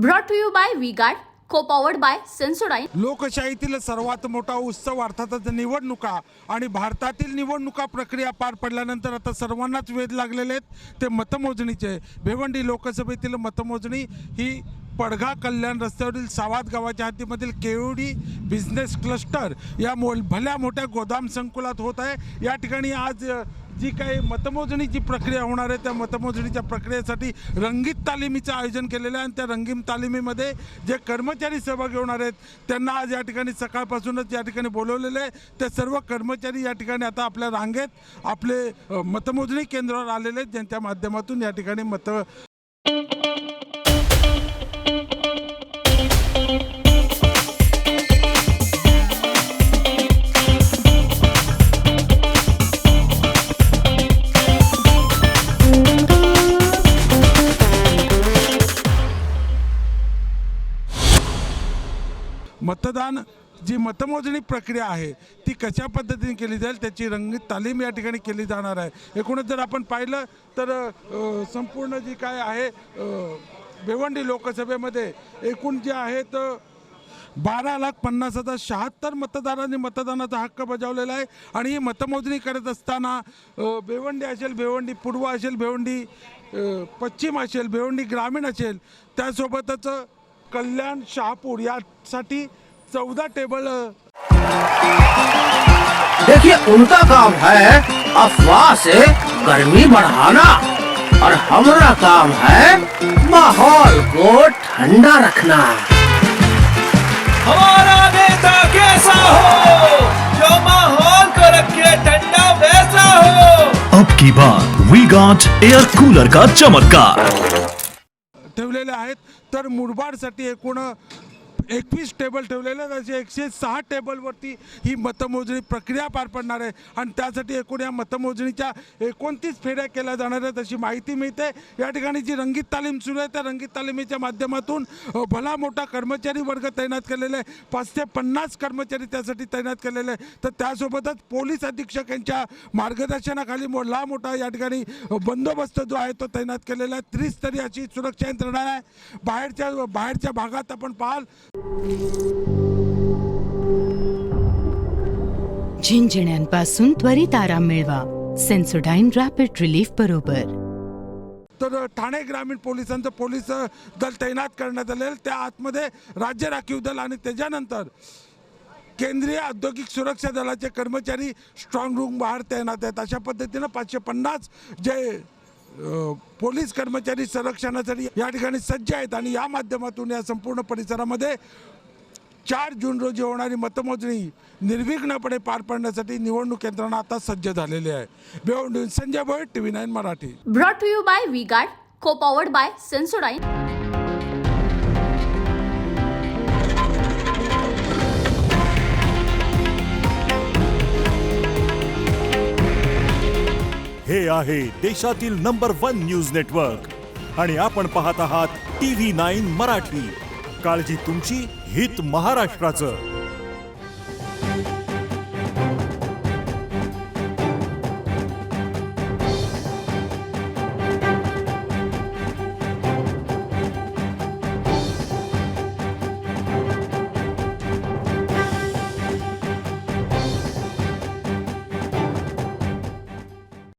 Brought to you by V-Guard, co-powered by Sensodyne. लोकशाहीतील सर्वात मोठा उत्सव अर्थातच निवडणुका आणि भारतातील निवडणुका प्रक्रिया पार पडल्यानंतर आता सर्वांनाच वेध लागलेले आहेत ते मतमोजणीचे. भिवंडी लोकसभेतील मतमोजणी ही पडघा कल्याण रस्त्यावरील सावाद गावाच्या हद्दीमधील केवडी बिझनेस क्लस्टर या भल्या मोठ्या गोदाम संकुलात होत आहे. या ठिकाणी आज जी काही मतमोजणीची प्रक्रिया होणार आहे त्या मतमोजणीच्या प्रक्रियेसाठी रंगीत तालिमीचं आयोजन केलेलं आहे आणि त्या रंगीत तालिमीमध्ये जे कर्मचारी सहभागी होणार आहेत त्यांना आज या ठिकाणी सकाळपासूनच या ठिकाणी बोलवलेलं आहे. ते सर्व कर्मचारी या ठिकाणी आता आपल्या रांगेत आपले मतमोजणी केंद्रावर आलेले आहेत ज्यांच्या माध्यमातून या ठिकाणी मतदान जी मतमोजणी प्रक्रिया आहे ती कशा पद्धतीने केली जाईल त्याची रंगीत तालीम या ठिकाणी केली जाणार आहे. एकूणच जर आपण पाहिलं तर संपूर्ण जी काय आहे भिवंडी लोकसभेमध्ये एकूण जे आहेत 12,50,076 मतदारांनी मतदानाचा हक्क बजावलेला आहे. आणि ही मतमोजणी करत असताना भिवंडी असेल, भिवंडी पूर्व असेल, भिवंडी पश्चिम असेल, भिवंडी ग्रामीण असेल, त्यासोबतच कल्याण शहापूर यासाठी 14 टेबल. देखिए उनका काम है अफवाह से गर्मी बढ़ाना और हमारा काम है माहौल को ठंडा रखना. हमारा नेता कैसा हो जो माहौल को रखे ठंडा वैसा हो. अब की बात वी-गार्ड एयर कूलर का चमत्कार ठेवलेले आहेत. तर मुरबाडसाठी एकूण 21 टेबल ठेवलेले आहेत. असे 106 टेबलवरती ही मतमोजणी प्रक्रिया पार पडणार आहे आणि त्यासाठी एकूण या मतमोजणीच्या 29 फेऱ्या केल्या जाणार आहेत अशी माहिती मिळते. या ठिकाणी जी रंगीत तालीम सुरू आहे त्या रंगीत तालिमीच्या माध्यमातून भला मोठा कर्मचारी वर्ग तैनात केलेला आहे. 5 ते 50 कर्मचारी त्यासाठी तैनात केलेले आहे. तर त्यासोबतच पोलीस अधीक्षक यांच्या मार्गदर्शनाखाली मोठा मोठा या ठिकाणी बंदोबस्त जो आहे तो तैनात केलेला आहे. त्रिस्तरीय अशी सुरक्षा यंत्रणा आहे. बाहेरच्या भागात आपण पाहाल झिंझिण्यांपासून त्वरित आराम मिळवा सेन्सोडाईन रॅपिड रिलीफ बरोबर. तर ठाणे ग्रामीण पोलिसांचं पोलीस दल तैनात करण्यात आलेलं. त्या आतमध्ये राज्य राखीव दल आणि त्याच्यानंतर केंद्रीय औद्योगिक सुरक्षा दलाचे कर्मचारी स्ट्रॉंग रूम बाहेर तैनात आहेत. अशा पद्धतीनं 550 जे पोलीस कर्मचारी संरक्षणासाठी या ठिकाणी सज्ज आहेत. आणि या माध्यमातून या संपूर्ण परिसरामध्ये 4 जून रोजी होणारी मतमोजणी निर्विघ्नपणे पार पाडण्यासाठी निवडणूक यंत्रणा आता सज्ज झालेली आहे. Bhiwandi Sanjay Bhoir, TV9 Marathi. Brought to you by V-Guard, co-powered by Sensodyne. हे आहे देशातील नंबर 1 न्यूज नेटवर्क आणि आपण पाहत आहात TV9 मराठी. काळजी तुमची, हित महाराष्ट्राचं.